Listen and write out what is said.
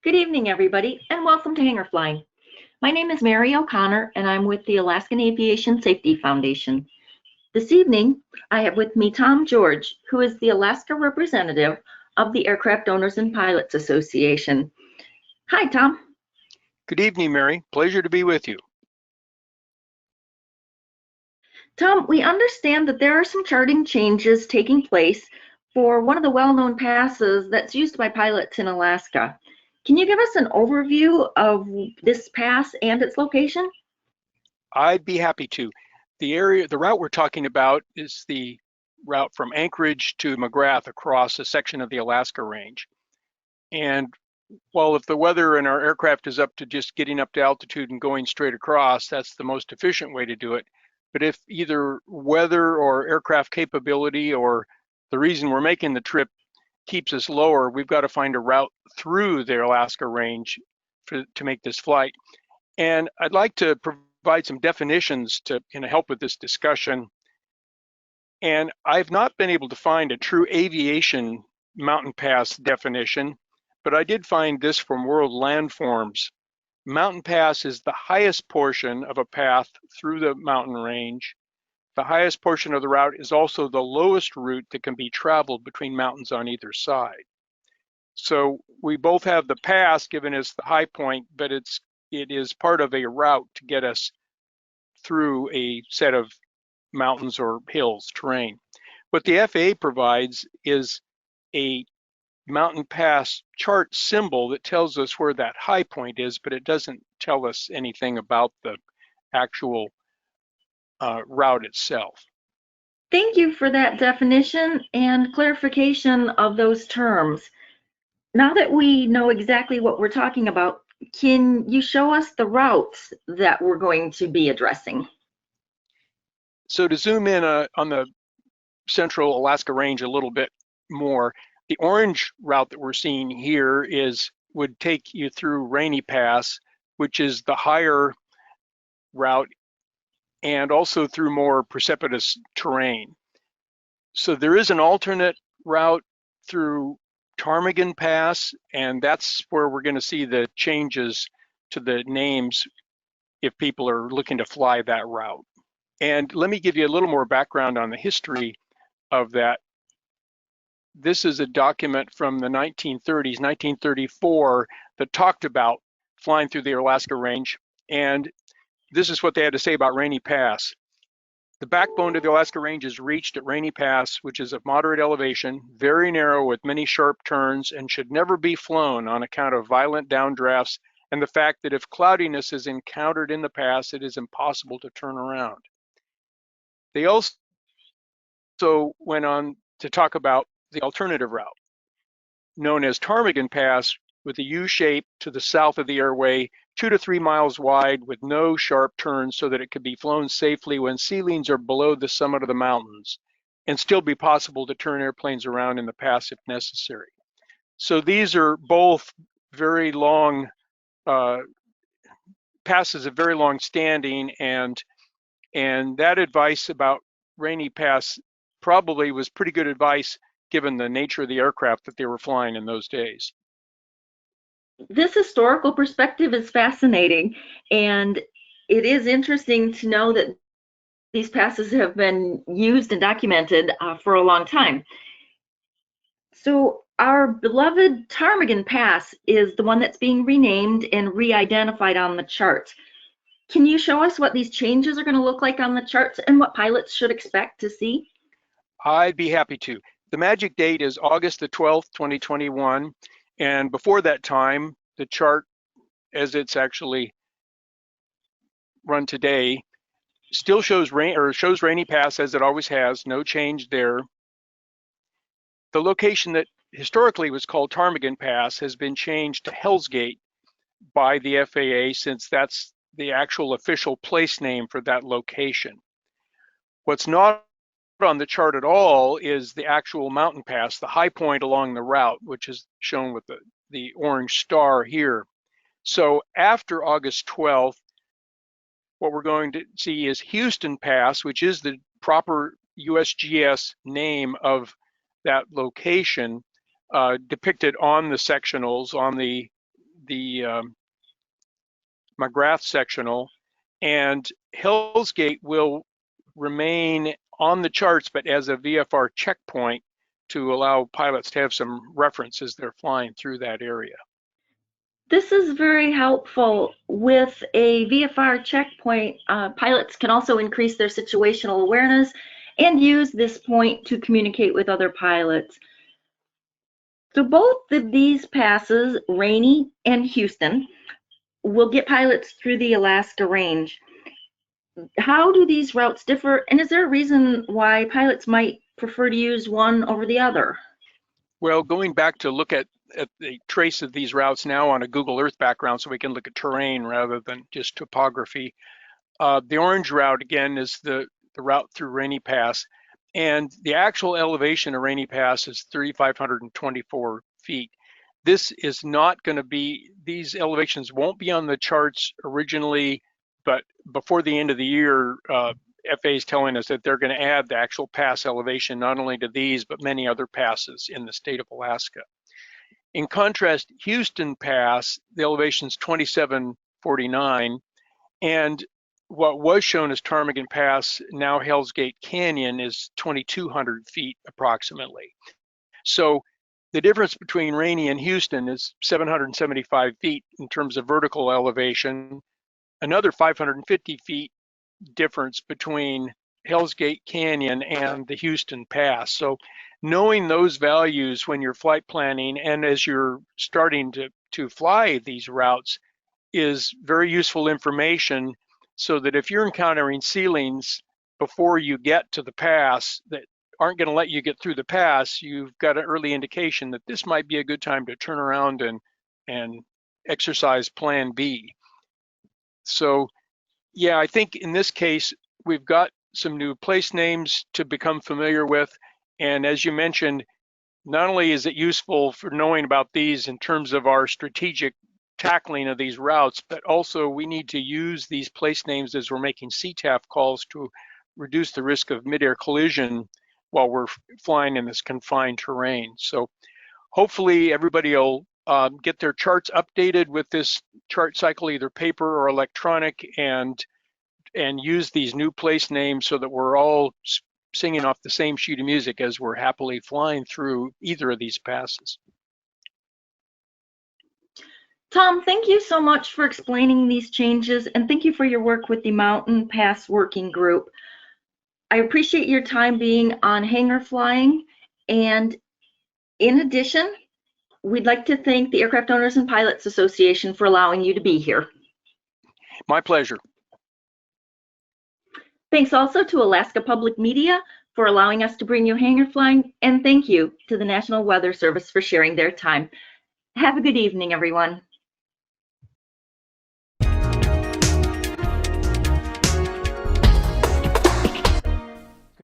Good evening, everybody, and welcome to HangarFlying. My name is Mary O'Connor, and I'm with the Alaskan Aviation Safety Foundation. This evening, I have with me Tom George, who is the Alaska representative of the Aircraft Owners and Pilots Association. Hi, Tom. Good evening, Mary. Pleasure to be with you. Tom, we understand that there are some charting changes taking place for one of the well-known passes that's used by pilots in Alaska. Can you give us an overview of this pass and its location? I'd be happy to. The route we're talking about is the route from Anchorage to McGrath across a section of the Alaska range. And while if the weather in our aircraft is up to just getting up to altitude and going straight across, that's the most efficient way to do it. But if either weather or aircraft capability or the reason we're making the trip keeps us lower, we've got to find a route through the Alaska range to make this flight. And I'd like to provide some definitions to help with this discussion. And I've not been able to find a true aviation mountain pass definition, but I did find this from World Landforms. Mountain pass is the highest portion of a path through the mountain range. The highest portion of the route is also the lowest route that can be traveled between mountains on either side. So we both have the pass giving us the high point, but it is part of a route to get us through a set of mountains or hills terrain. What the FAA provides is a mountain pass chart symbol that tells us where that high point is, but it doesn't tell us anything about the actual route itself. Thank you for that definition and clarification of those terms. Now that we know exactly what we're talking about, can you show us the routes that we're going to be addressing? So to zoom in on the central Alaska range a little bit more, the orange route that we're seeing here would take you through Rainy Pass, which is the higher route, and also through more precipitous terrain. So there is an alternate route through Ptarmigan Pass, and that's where we're going to see the changes to the names if people are looking to fly that route. And let me give you a little more background on the history of that. This is a document from the 1930s, 1934, that talked about flying through the Alaska range. And this is what they had to say about Rainy Pass. The backbone of the Alaska range is reached at Rainy Pass, which is of moderate elevation, very narrow with many sharp turns, and should never be flown on account of violent downdrafts and the fact that if cloudiness is encountered in the pass, it is impossible to turn around. They also went on to talk about the alternative route, known as Ptarmigan Pass, with a U shape to the south of the airway, 2 to 3 miles wide with no sharp turns so that it could be flown safely when ceilings are below the summit of the mountains and still be possible to turn airplanes around in the pass if necessary. So these are both very long passes of very long standing, and that advice about Rainy Pass probably was pretty good advice given the nature of the aircraft that they were flying in those days. This historical perspective is fascinating, and it is interesting to know that these passes have been used and documented for a long time. So our beloved Ptarmigan Pass is the one that's being renamed and re-identified on the charts. Can you show us what these changes are going to look like on the charts and what pilots should expect to see? I'd be happy to. The magic date is August the 12th, 2021. And before that time, the chart, as it's actually run today, still shows Rainy Pass as it always has, no change there. The location that historically was called Ptarmigan Pass has been changed to Hell's Gate by the FAA, since that's the actual official place name for that location. What's not on the chart at all is the actual mountain pass, the high point along the route, which is shown with the orange star here. So after August 12th, what we're going to see is Houston Pass, which is the proper USGS name of that location, depicted on the sectionals, on the McGrath sectional, and Hell's Gate will remain on the charts, but as a VFR checkpoint to allow pilots to have some reference as they're flying through that area. This is very helpful. With a VFR checkpoint, pilots can also increase their situational awareness and use this point to communicate with other pilots. So both of these passes, Rainy and Houston, will get pilots through the Alaska range. How do these routes differ, and is there a reason why pilots might prefer to use one over the other? Well, going back to look at the trace of these routes now on a Google Earth background so we can look at terrain rather than just topography. The orange route, again, is the route through Rainy Pass, and the actual elevation of Rainy Pass is 3,524 feet. This is not going to be, these elevations won't be on the charts originally, but before the end of the year, FAA is telling us that they're going to add the actual pass elevation not only to these, but many other passes in the state of Alaska. In contrast, Houston Pass, the elevation is 2,749, and what was shown as Ptarmigan Pass, now Hell's Gate Canyon, is 2,200 feet approximately. So the difference between Rainy and Houston is 775 feet in terms of vertical elevation, another 550 feet difference between Hell's Gate Canyon and the Houston Pass. So knowing those values when you're flight planning and as you're starting to fly these routes is very useful information, so that if you're encountering ceilings before you get to the pass that aren't going to let you get through the pass, you've got an early indication that this might be a good time to turn around and exercise plan B. So yeah, I think in this case, we've got some new place names to become familiar with. And as you mentioned, not only is it useful for knowing about these in terms of our strategic tackling of these routes, but also we need to use these place names as we're making CTAF calls to reduce the risk of mid-air collision while we're flying in this confined terrain. So hopefully everybody will get their charts updated with this chart cycle, either paper or electronic, and use these new place names so that we're all singing off the same sheet of music as we're happily flying through either of these passes. Tom, thank you so much for explaining these changes, and thank you for your work with the Mountain Pass Working Group. I appreciate your time being on HangarFlying, and in addition, we'd like to thank the Aircraft Owners and Pilots Association for allowing you to be here. My pleasure. Thanks also to Alaska Public Media for allowing us to bring you HangarFlying, and thank you to the National Weather Service for sharing their time. Have a good evening, everyone.